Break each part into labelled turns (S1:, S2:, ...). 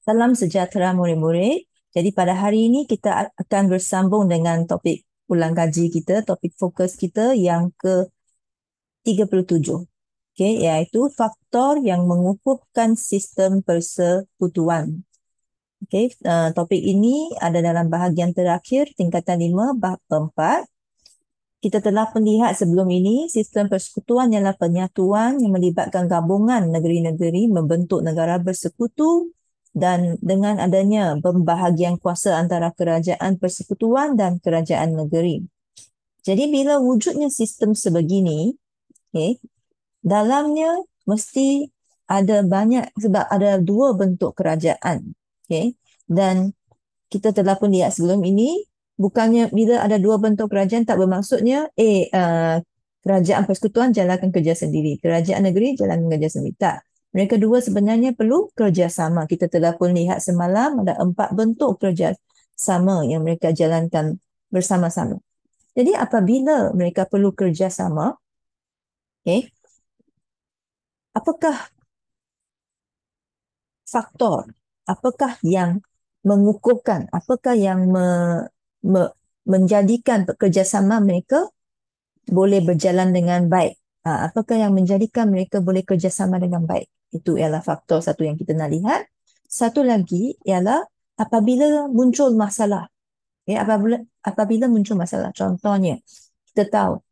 S1: Salam sejahtera murid-murid. Jadi pada hari ini kita akan bersambung dengan topik ulang kaji kita, topik fokus kita yang ke-37. Okay, iaitu faktor yang mengukuhkan sistem persekutuan. Okay, topik ini ada dalam bahagian terakhir tingkatan 5 bab 4. Kita telah melihat sebelum ini sistem persekutuan ialah penyatuan yang melibatkan gabungan negeri-negeri membentuk negara bersekutu dan dengan adanya pembahagian kuasa antara kerajaan persekutuan dan kerajaan negeri. Jadi bila wujudnya sistem sebegini, okay, dalamnya mesti ada banyak sebab ada dua bentuk kerajaan. Okay, dan kita telah pun lihat sebelum ini, bukannya bila ada dua bentuk kerajaan tak bermaksudnya kerajaan persekutuan jalankan kerja sendiri, kerajaan negeri jalankan kerja sendiri. Tak. Mereka dua sebenarnya perlu kerjasama. Kita telah pun lihat semalam ada 4 bentuk kerjasama yang mereka jalankan bersama-sama. Jadi apabila mereka perlu kerjasama, okay, apakah faktor, apakah yang mengukuhkan, apakah yang menjadikan kerjasama mereka boleh berjalan dengan baik? Apakah yang menjadikan mereka boleh kerjasama dengan baik? Itu ialah faktor satu yang kita nak lihat. Satu lagi ialah apabila muncul masalah. Ya, apabila muncul masalah. Contohnya, kita tahu,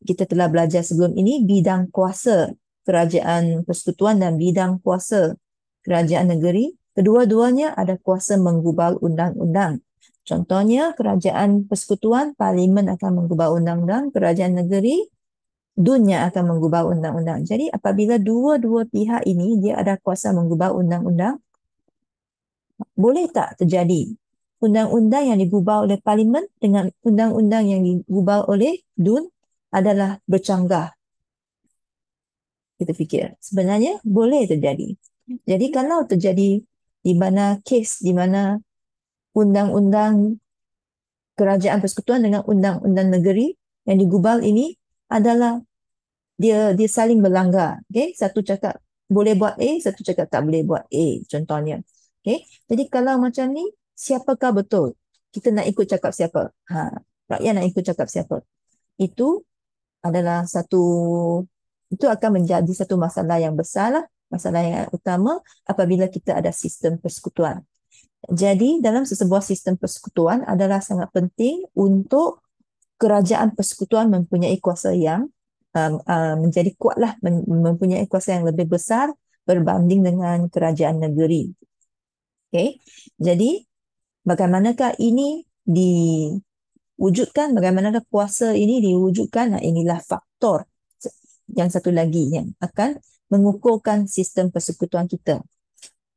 S1: kita telah belajar sebelum ini bidang kuasa kerajaan persekutuan dan bidang kuasa kerajaan negeri. Kedua-duanya ada kuasa menggubal undang-undang. Contohnya, kerajaan persekutuan, parlimen akan menggubal undang-undang, kerajaan negeri, dunia akan menggubal undang-undang. Jadi, apabila dua-dua pihak ini dia ada kuasa menggubal undang-undang, boleh tak terjadi undang-undang yang digubal oleh parlimen dengan undang-undang yang digubal oleh DUN adalah bercanggah? Kita fikir, sebenarnya boleh terjadi. Jadi, kalau terjadi di mana kes, di mana undang-undang kerajaan persekutuan dengan undang-undang negeri yang digubal ini adalah dia saling berlanggar. Okay? Satu cakap boleh buat A, satu cakap tak boleh buat A, contohnya. Okay? Jadi kalau macam ni, siapakah betul? Kita nak ikut cakap siapa? Rakyat nak ikut cakap siapa? Itu adalah itu akan menjadi satu masalah yang besar lah, masalah yang utama apabila kita ada sistem persekutuan. Jadi dalam sebuah sistem persekutuan adalah sangat penting untuk kerajaan persekutuan mempunyai kuasa yang menjadi kuatlah, mempunyai kuasa yang lebih besar berbanding dengan kerajaan negeri. Okay? Jadi bagaimanakah ini diwujudkan, bagaimanakah kuasa ini diwujudkan? Inilah faktor yang satu lagi yang akan mengukuhkan sistem persekutuan kita.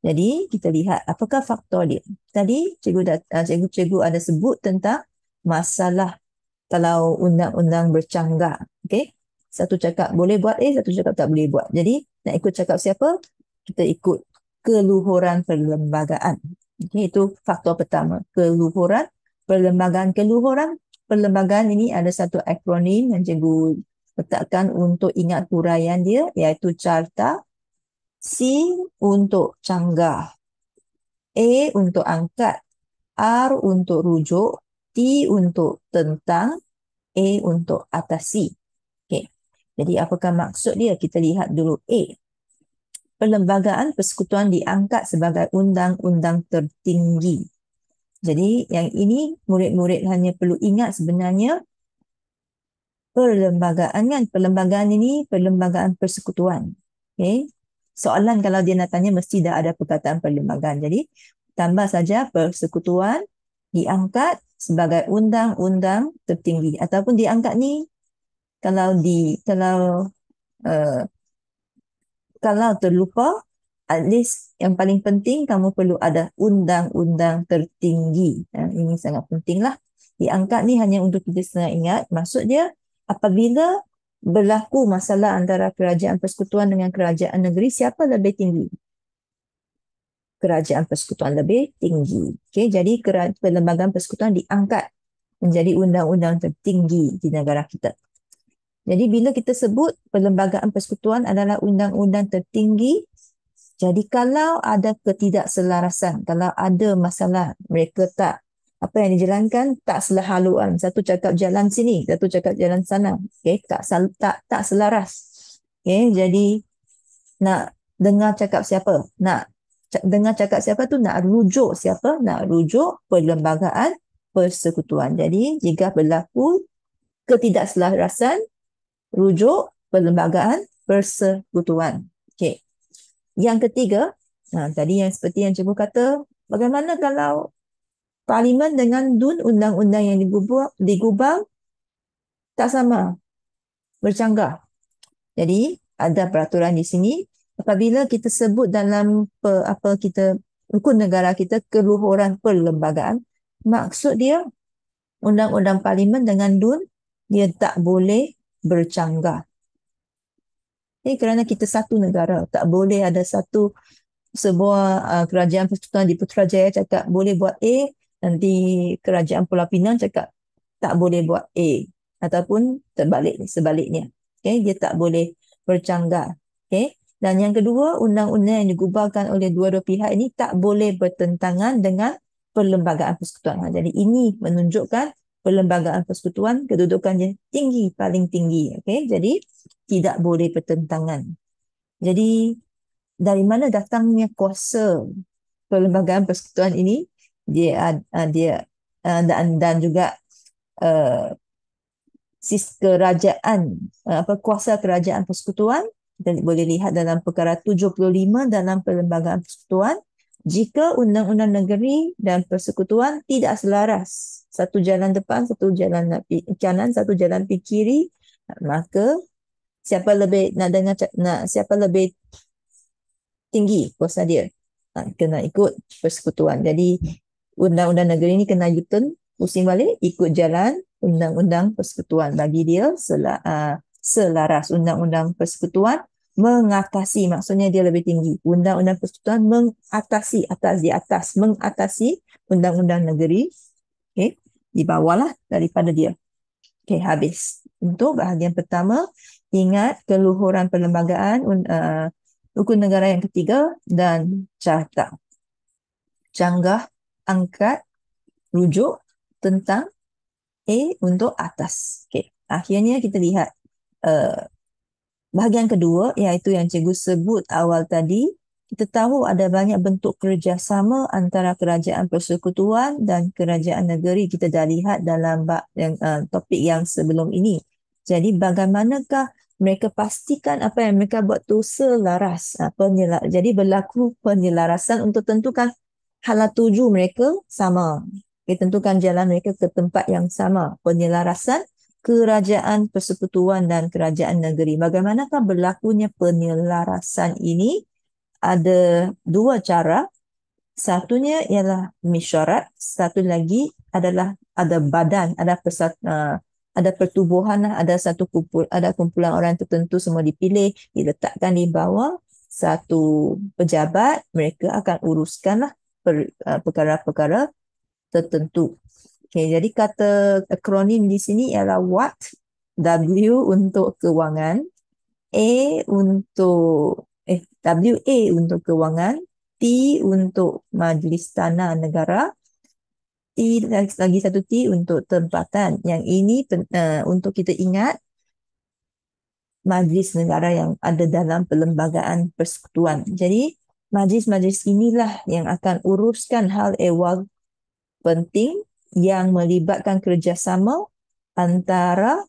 S1: Jadi kita lihat apakah faktor dia. Tadi cikgu ada sebut tentang masalah kalau undang-undang bercanggah. Okay? Satu cakap boleh buat A, satu cakap tak boleh buat. Jadi nak ikut cakap siapa? Kita ikut keluhuran perlembagaan. Okay, itu faktor pertama. Keluhuran perlembagaan. Keluhuran perlembagaan ini ada satu akronim yang cikgu letakkan untuk ingat huraian dia, iaitu carta. C untuk canggah, A untuk angkat, R untuk rujuk, T untuk tentang, A untuk atasi. Okay. Jadi apakah maksud dia? Kita lihat dulu A. Perlembagaan persekutuan diangkat sebagai undang-undang tertinggi. Jadi yang ini murid-murid hanya perlu ingat sebenarnya perlembagaan kan. Perlembagaan ini perlembagaan persekutuan. Okay. Soalan kalau dia nak tanya mesti dah ada perkataan perlembagaan. Jadi tambah saja persekutuan diangkat sebagai undang-undang tertinggi ataupun diangkat ni kalau uh, kalau terlupa, at least yang paling penting kamu perlu ada undang-undang tertinggi. Ini sangat pentinglah. Diangkat ni hanya untuk kita senang ingat. Maksud dia apabila berlaku masalah antara kerajaan persekutuan dengan kerajaan negeri, siapa lebih tinggi? Kerajaan persekutuan lebih tinggi. Okay, jadi perlembagaan persekutuan diangkat menjadi undang-undang tertinggi di negara kita. Jadi bila kita sebut perlembagaan persekutuan adalah undang-undang tertinggi, Jadi kalau ada ketidakselarasan, kalau ada masalah, mereka tak, apa yang dijalankan tak selahaluan. Satu cakap jalan sini, satu cakap jalan sana. Okay, tak selaras. Okay, jadi nak dengar cakap siapa? Dengar cakap siapa tu nak rujuk siapa? Nak rujuk perlembagaan persekutuan. Jadi jika berlaku ketidakselarasan, rujuk perlembagaan persekutuan. Okey. Yang ketiga, tadi yang seperti yang cikgu kata, bagaimana kalau parlimen dengan DUN, undang-undang yang digubal tak sama, bercanggah. Jadi ada peraturan di sini, apabila kita sebut dalam rukun negara kita keluhuran perlembagaan, maksud dia undang-undang parlimen dengan DUN dia tak boleh bercanggah. Ini kerana kita satu negara, tak boleh ada sebuah kerajaan persekutuan di Putrajaya cakap boleh buat A, nanti kerajaan Pulau Pinang cakap tak boleh buat A, ataupun sebaliknya. Okay, dia tak boleh bercanggah. Okay. Dan yang kedua, undang-undang yang digubahkan oleh dua-dua pihak ini tak boleh bertentangan dengan perlembagaan persekutuan. Jadi ini menunjukkan perlembagaan persekutuan kedudukannya tinggi, paling tinggi. Okay. Jadi tidak boleh bertentangan. Jadi dari mana datangnya kuasa perlembagaan persekutuan ini? Dan juga uh, kuasa kerajaan persekutuan, kita boleh lihat dalam perkara 75 dalam perlembagaan persekutuan, jika undang-undang negeri dan persekutuan tidak selaras, satu jalan depan, satu jalan kanan, satu jalan kiri, maka siapa lebih tinggi kuasa dia, kena ikut persekutuan. Jadi undang-undang negeri ni kena U-turn, pusing balik, ikut jalan undang-undang persekutuan. Bagi dia selaras. Undang-undang persekutuan mengatasi, maksudnya dia lebih tinggi. Undang-undang persekutuan mengatasi undang-undang negeri. Okay, di bawah lah daripada dia. Okay, habis. Untuk bahagian pertama, ingat keluhuran perlembagaan, rukun negara yang ketiga dan carta. Canggah, angkat, rujuk tentang A untuk atas. Okay. Akhirnya kita lihat bahagian kedua, iaitu yang cikgu sebut awal tadi. Kita tahu ada banyak bentuk kerjasama antara kerajaan persekutuan dan kerajaan negeri. Kita dah lihat dalam topik yang sebelum ini. Jadi bagaimanakah mereka pastikan apa yang mereka buat tu selaras? Jadi berlaku penyelarasan untuk tentukan hala tuju mereka sama. Tentukan jalan mereka ke tempat yang sama. Penyelarasan kerajaan persekutuan dan kerajaan negeri. Bagaimanakah berlakunya penyelarasan ini? Ada dua cara. Satunya ialah mesyuarat, satu lagi adalah ada badan, ada pertubuhan, ada kumpulan orang tertentu semua dipilih, diletakkan di bawah satu pejabat, mereka akan uruskanlah perkara-perkara tertentu. Okay, jadi kata akronim di sini ialah WAT, W untuk kewangan, WA untuk kewangan, T untuk Majlis Tanah Negara, lagi satu T untuk tempatan. Yang ini untuk kita ingat majlis negara yang ada dalam perlembagaan persekutuan. Jadi majlis-majlis inilah yang akan uruskan hal ehwal penting yang melibatkan kerjasama antara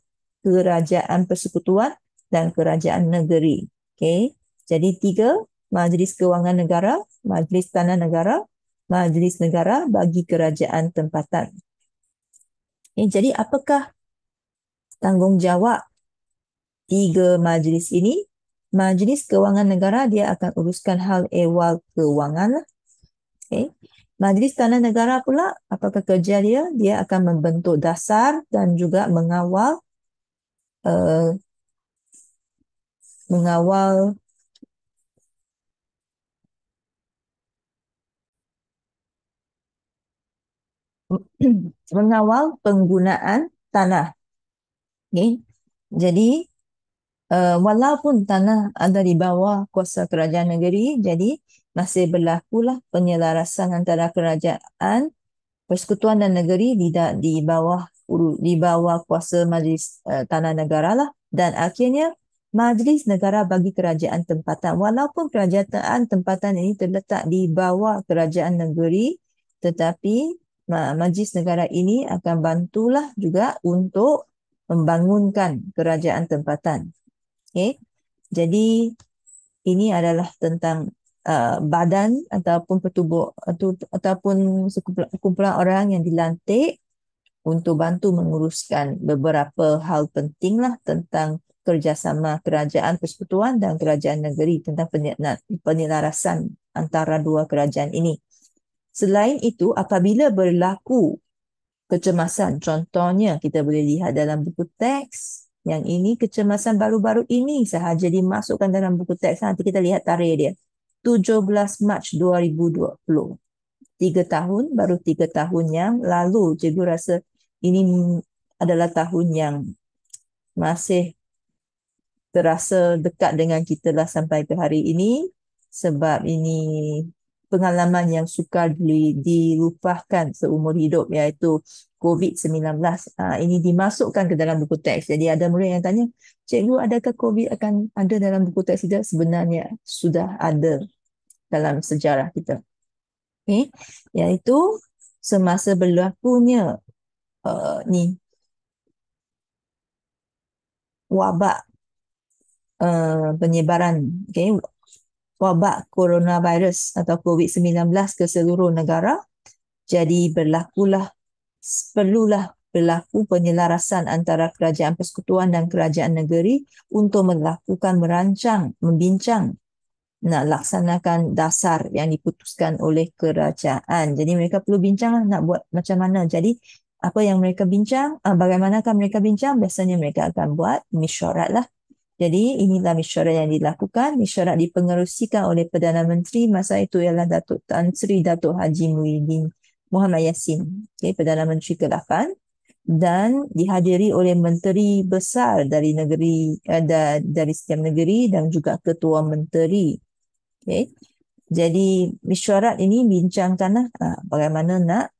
S1: kerajaan persekutuan dan kerajaan negeri. Okay. Jadi 3, Majlis Kewangan Negara, Majlis Tanah Negara, Majlis Negara bagi kerajaan tempatan. Okay. Jadi apakah tanggungjawab 3 majlis ini? Majlis Kewangan Negara dia akan uruskan hal ehwal kewangan. Okay. Majlis Tanah Negara pula, apakah kerja dia? Dia akan membentuk dasar dan juga mengawal mengawal penggunaan tanah. Okay. Jadi walaupun tanah ada di bawah kuasa kerajaan negeri, jadi masih berlakulah penyelarasan antara kerajaan, persekutuan dan negeri di bawah di bawah kuasa majlis tanah negara lah, dan akhirnya majlis negara bagi kerajaan tempatan. Walaupun kerajaan tempatan ini terletak di bawah kerajaan negeri, tetapi majlis negara ini akan bantulah juga untuk membangunkan kerajaan tempatan. Okay. Jadi ini adalah tentang badan ataupun pertubuh ataupun sekumpulan orang yang dilantik untuk bantu menguruskan beberapa hal penting lah tentang kerjasama kerajaan persekutuan dan kerajaan negeri, tentang penyelarasan antara dua kerajaan ini. Selain itu, apabila berlaku kecemasan, contohnya kita boleh lihat dalam buku teks, yang ini kecemasan baru-baru ini sahaja dimasukkan dalam buku teks. Nanti kita lihat tarikh dia. 17 Mac 2020. 3 tahun, baru 3 tahun yang lalu. Cikgu rasa ini adalah tahun yang masih terasa dekat dengan kita lah sampai ke hari ini, sebab ini pengalaman yang sukar dilupakan seumur hidup, iaitu COVID-19. Ini dimasukkan ke dalam buku teks. Jadi ada murid yang tanya, cikgu, adakah COVID akan ada dalam buku teks? Tidak, sebenarnya sudah ada dalam sejarah kita. Okay. Iaitu semasa berlakunya ni wabak penyebaran, okay, wabak coronavirus atau COVID-19 ke seluruh negara. Jadi perlulah berlaku penyelarasan antara kerajaan persekutuan dan kerajaan negeri untuk merancang, membincang nak laksanakan dasar yang diputuskan oleh kerajaan. Jadi mereka perlu bincang nak buat macam mana. Jadi apa yang mereka bincang, bagaimanakah mereka bincang? Biasanya mereka akan buat mesyuarat lah. Jadi inilah mesyuarat yang dilakukan. Mesyuarat dipengerusikan oleh Perdana Menteri masa itu ialah Datuk Tan Sri Datuk Haji Muhyiddin Muhammad Yassin, Perdana Menteri ke-8, dan dihadiri oleh menteri besar dari negeri, dari setiap negeri, dan juga ketua menteri. Okay. Jadi mesyuarat ini bincangkan bagaimana nak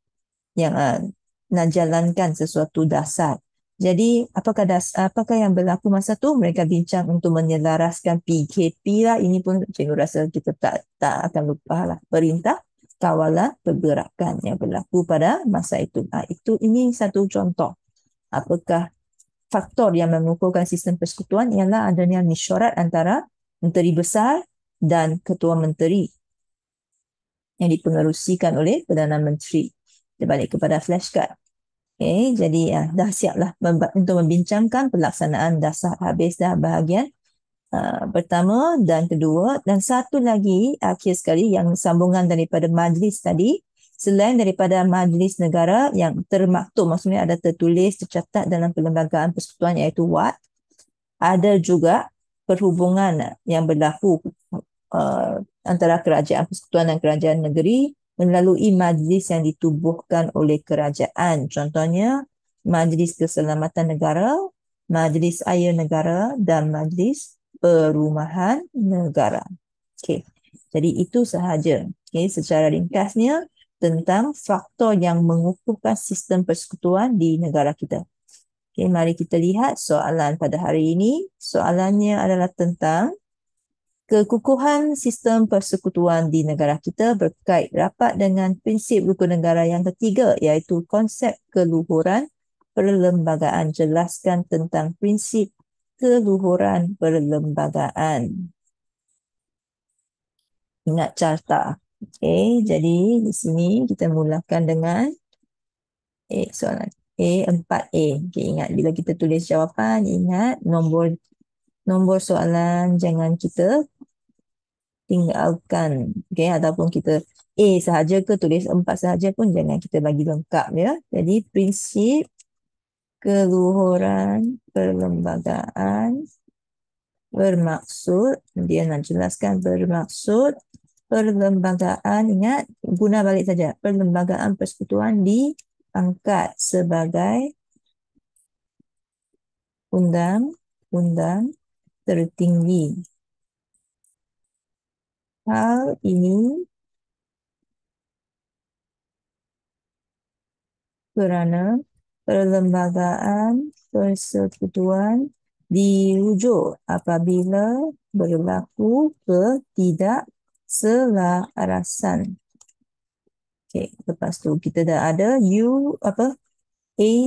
S1: jalankan sesuatu dasar. Jadi apakah yang berlaku masa tu? Mereka bincang untuk menyelaraskan PKP lah. Ini pun cikgu rasa kita tak akan lupa lah. Perintah kawalan pergerakan yang berlaku pada masa itu. Ini satu contoh. Apakah faktor yang mengukuhkan sistem persekutuan? Ialah adanya mesyuarat antara menteri besar dan ketua menteri yang dipengerusikan oleh Perdana Menteri. Kita balik kepada flashcard. Okay, jadi dah siaplah untuk membincangkan pelaksanaan dasar. Habis dah bahagian pertama dan kedua, dan satu lagi akhir sekali yang sambungan daripada majlis tadi. Selain daripada majlis negara yang termaktub, maksudnya ada tertulis, tercatat dalam Perlembagaan Persekutuan iaitu WAD, ada juga perhubungan yang berlaku antara kerajaan persekutuan dan kerajaan negeri melalui majlis yang ditubuhkan oleh kerajaan. Contohnya, Majlis Keselamatan Negara, Majlis Air Negara dan Majlis Perumahan Negara. Okey. Jadi itu sahaja. Okey, secara ringkasnya tentang faktor yang mengukuhkan sistem persekutuan di negara kita. Okey, mari kita lihat soalan pada hari ini. Soalannya adalah tentang kekukuhan sistem persekutuan di negara kita berkait rapat dengan prinsip rukun negara yang ketiga, iaitu konsep keluhuran perlembagaan. Jelaskan tentang prinsip keluhuran perlembagaan. Ingat carta. Okey, jadi di sini kita mulakan dengan soalan A4A. Okey, ingat bila kita tulis jawapan, ingat nombor soalan jangan kita tinggalkan. Okey, ataupun kita A sahaja ke tulis 4 sahaja pun jangan kita bagi lengkap ya. Jadi prinsip keluhuran perlembagaan bermaksud, dia nak jelaskan bermaksud perlembagaan, ingat guna balik saja, perlembagaan persekutuan diangkat sebagai undang-undang tertinggi. Hal ini kerana perlembagaan persekutuan dirujuk apabila berlaku ketidakselarasan. Okey, lepas tu kita dah ada A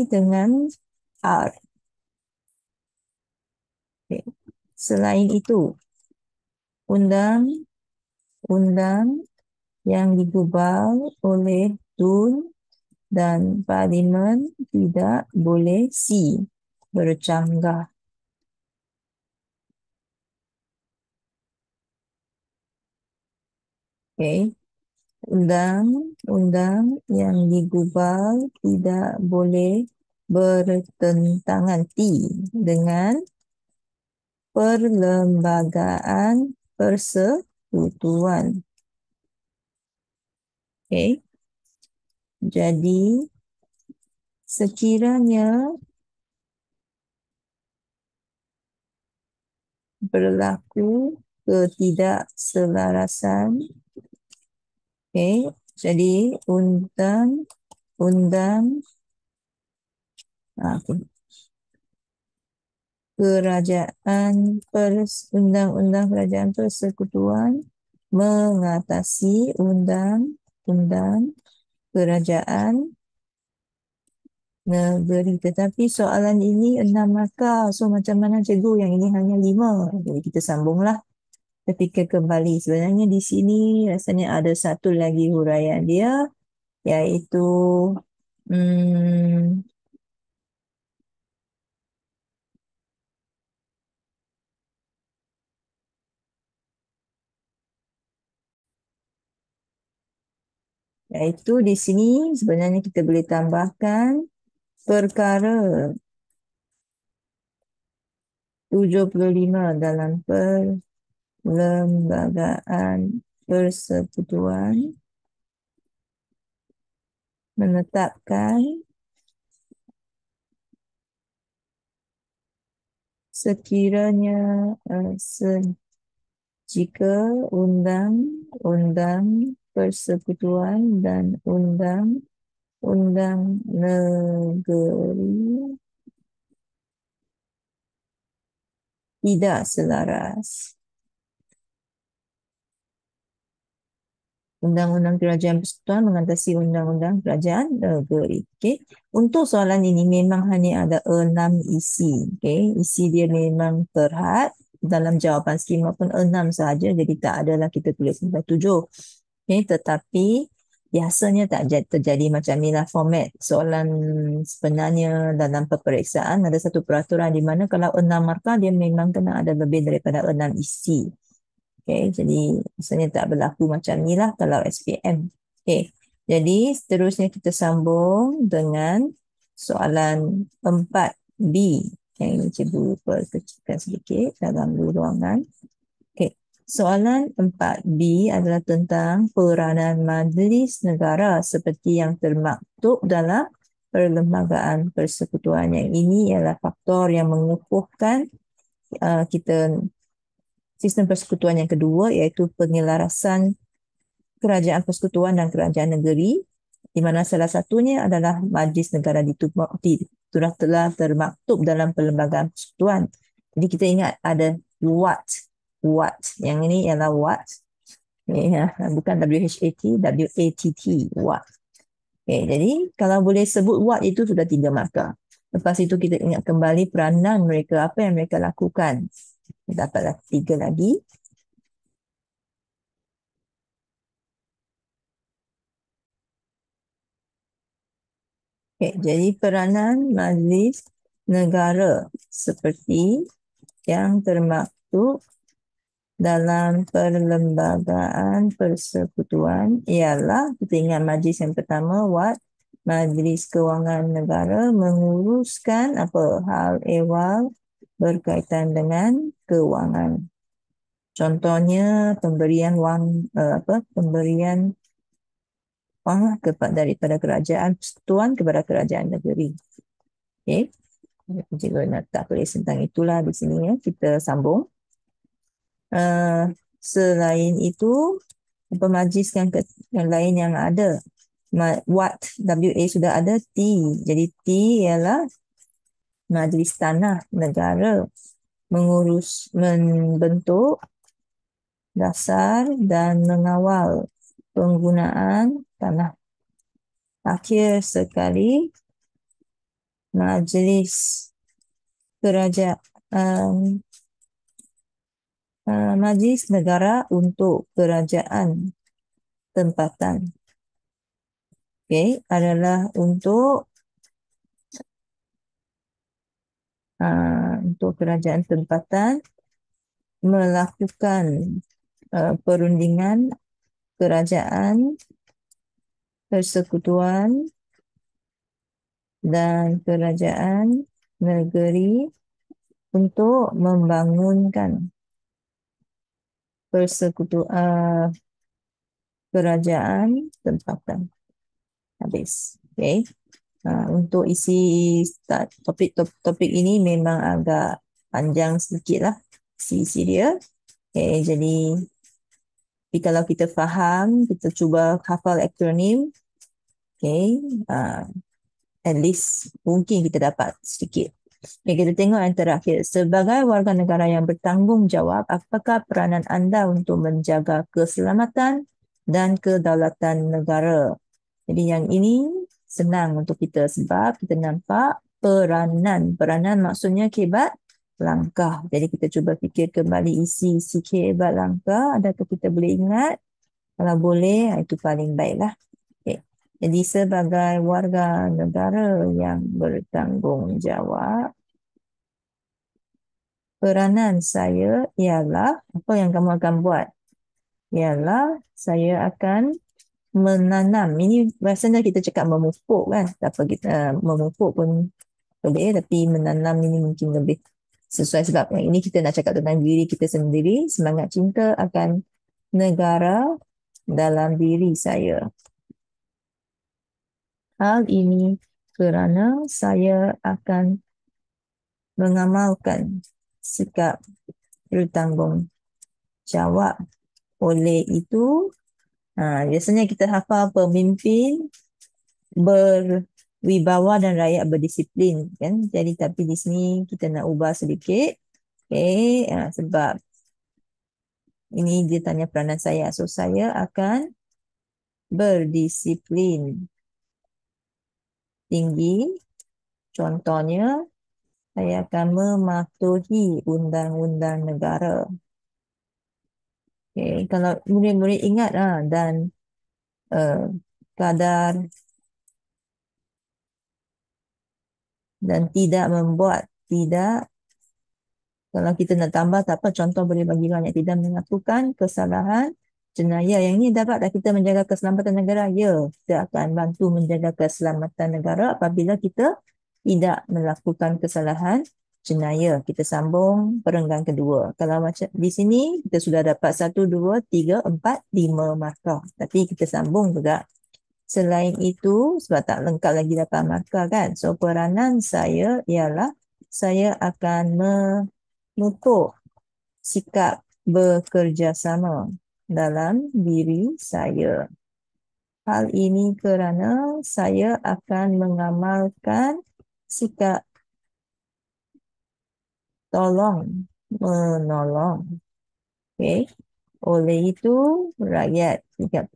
S1: dengan R. Okey. Selain itu, undang-undang yang digubal oleh Tun dan Parlimen tidak boleh bercanggah. Okey. Undang-undang yang digubal tidak boleh bertentangan dengan perlembagaan persekutuan. Okey. Jadi sekiranya berlaku ketidakselarasan, okey, jadi undang-undang undang-undang kerajaan persekutuan mengatasi undang-undang kerajaan negeri. Tetapi soalan ini 6 markah. So macam mana cikgu, yang ini hanya 5. Jadi kita sambunglah ketika kembali. Sebenarnya di sini rasanya ada satu lagi huraian dia, iaitu iaitu di sini sebenarnya kita boleh tambahkan perkara 75 dalam perlembagaan persekutuan menetapkan sekiranya jika undang-undang persekutuan dan undang-undang negeri tidak selaras. Undang-undang kerajaan persekutuan mengatasi undang-undang kerajaan negeri. Okey. Untuk soalan ini memang hanya ada 6 isi. Okey. Isi dia memang terhad. Dalam jawapan skema pun 6 sahaja. Jadi tak adalah kita tulis sampai 7. Okey. Tetapi biasanya tak terjadi macam inilah format soalan sebenarnya dalam peperiksaan. Ada satu peraturan di mana kalau 6 markah dia memang kena ada lebih daripada 6 isi. Okay, jadi misalnya tak berlaku macam ni lah kalau SPM. Okay, jadi seterusnya kita sambung dengan soalan 4B. Yang ini cikgu perkecilkan sedikit dalam ruangan. Okay, soalan 4B adalah tentang peranan majlis negara seperti yang termaktub dalam perlembagaan persekutuan. Yang ini ialah faktor yang mengukuhkan kita sistem persekutuan yang kedua, iaitu penyelarasan kerajaan persekutuan dan kerajaan negeri, di mana salah satunya adalah majlis negara telah termaktub dalam perlembagaan persekutuan. Jadi kita ingat ada what. Yang ini ialah what. Bukan WHAT, WATT, what. Okay, jadi kalau boleh sebut what itu sudah 3 markah. Lepas itu kita ingat kembali peranan mereka, apa yang mereka lakukan. Dapatlah 3 lagi. Okay, jadi peranan majlis negara seperti yang termaktub dalam perlembagaan persekutuan ialah, kita ingat majlis yang pertama, what? Majlis Kewangan Negara menguruskan apa hal ehwal berkaitan dengan kewangan. Contohnya pemberian wang pemberian wang daripada kerajaan persekutuan kepada kerajaan negeri. Okey. Cikgu nak tak tulis tentang itulah di sini ya. Kita sambung. Selain itu, apa majlis yang lain yang ada? What, WA sudah ada, T. Jadi T ialah majlis tanah negara membentuk dasar dan mengawal penggunaan tanah. Akhir sekali, majlis kerajaan, majlis negara untuk kerajaan tempatan. Okay, adalah untuk kerajaan tempatan melakukan perundingan kerajaan, persekutuan dan kerajaan negeri untuk membangunkan persekutuan kerajaan tempatan. Habis. Okay. Untuk isi topik ini memang agak panjang sedikit lah isi dia. Okay, jadi kalau kita faham, kita cuba hafal akronim, okay, at least mungkin kita dapat sedikit. Okay, kita tengok yang terakhir. Sebagai warga negara yang bertanggungjawab, apakah peranan anda untuk menjaga keselamatan dan kedaulatan negara? Jadi yang ini senang untuk kita sebab kita nampak peranan. Peranan maksudnya kebat langkah. Jadi kita cuba fikir kembali isi kebat langkah. Adakah kita boleh ingat? Kalau boleh, itu paling baiklah. Okay. Jadi sebagai warga negara yang bertanggungjawab, peranan saya ialah, apa yang kamu akan buat? Ialah saya akan menanam. Ini biasanya kita cakap memupuk kan. Apa kita memupuk pun boleh, tapi menanam ini mungkin lebih sesuai sebab yang ini kita nak cakap tentang diri kita sendiri, semangat cinta akan negara dalam diri saya. Hal ini kerana saya akan mengamalkan sikap bertanggungjawab. Oleh itu, biasanya kita hafal pemimpin berwibawa dan rakyat berdisiplin kan. Jadi tapi di sini kita nak ubah sedikit. Okay, sebab ini dia tanya peranan saya. So saya akan berdisiplin tinggi. Contohnya, saya akan mematuhi undang-undang negara. Okay, kalau murid-murid ingat dan kadar dan tidak, kalau kita nak tambah tak apa, contoh boleh bagi banyak, tidak melakukan kesalahan jenayah. Yang ini dapatlah kita menjaga keselamatan negara. Ya, kita akan bantu menjaga keselamatan negara apabila kita tidak melakukan kesalahan jenayah. Kita sambung perenggan kedua. Kalau macam di sini kita sudah dapat 1, 2, 3, 4, 5 markah. Tapi kita sambung juga. Selain itu, sebab tak lengkap lagi dapat markah kan. So peranan saya ialah saya akan memupuk sikap bekerjasama dalam diri saya. Hal ini kerana saya akan mengamalkan sikap tolong menolong. Okay. Oleh itu, rakyat ingat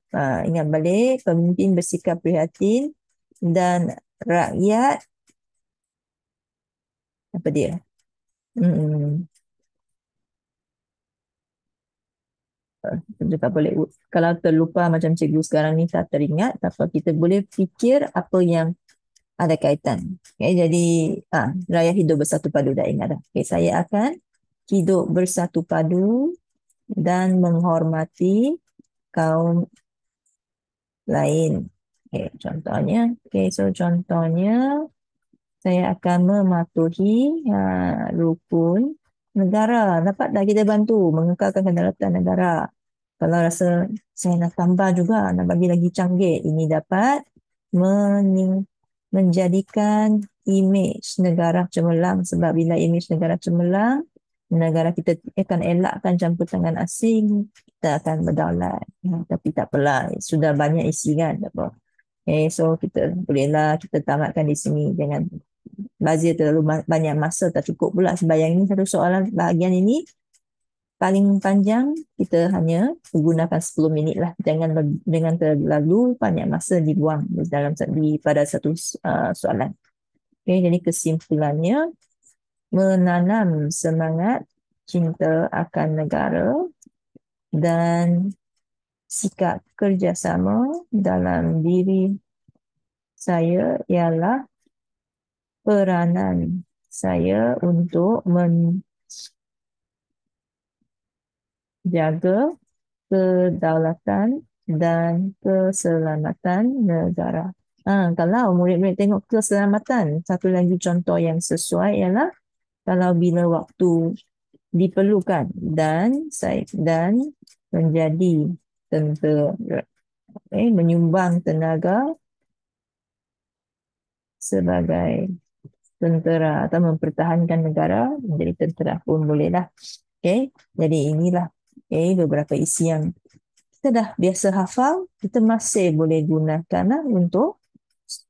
S1: balik, pemimpin bersikap prihatin dan rakyat apa dia? Kita tak boleh, kalau terlupa macam cikgu sekarang ni tak teringat, tapi kita boleh fikir apa yang ada kaitan. Okay, jadi rakyat hidup bersatu padu, dah ingat dah. Okay, saya akan hidup bersatu padu dan menghormati kaum lain. Okay, contohnya saya akan mematuhi rukun negara. Dapat dah kita bantu mengekalkan kedaulatan negara. Kalau rasa saya nak tambah juga, nak bagi lagi canggih, ini dapat menjadikan imej negara cemerlang. Sebab bila imej negara cemerlang, negara kita akan elakkan campur tangan asing, kita akan berdaulat. Tapi tak apalah, sudah banyak isi kan, tak apa. So kita bolehlah kita tamatkan di sini. Jangan bazir terlalu banyak masa, tak cukup pula sembayang ini. Satu soalan bahagian ini paling panjang kita hanya menggunakan 10 minit lah. Jangan dengan terlalu banyak masa dibuang pada satu soalan. Jadi kesimpulannya, menanam semangat cinta akan negara dan sikap kerjasama dalam diri saya ialah peranan saya untuk menjaga kedaulatan dan keselamatan negara. Kalau murid-murid tengok keselamatan, satu lagi contoh yang sesuai ialah kalau bila waktu diperlukan dan menjadi tentera, menyumbang tenaga sebagai tentera atau mempertahankan negara menjadi tentera pun bolehlah. Jadi inilah beberapa isi yang kita dah biasa hafal, kita masih boleh gunakan untuk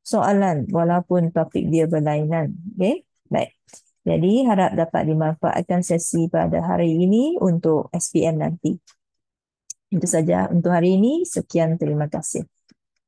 S1: soalan walaupun topik dia berlainan. Baik. Jadi harap dapat dimanfaatkan sesi pada hari ini untuk SPM nanti. Itu saja untuk hari ini. Sekian, terima kasih.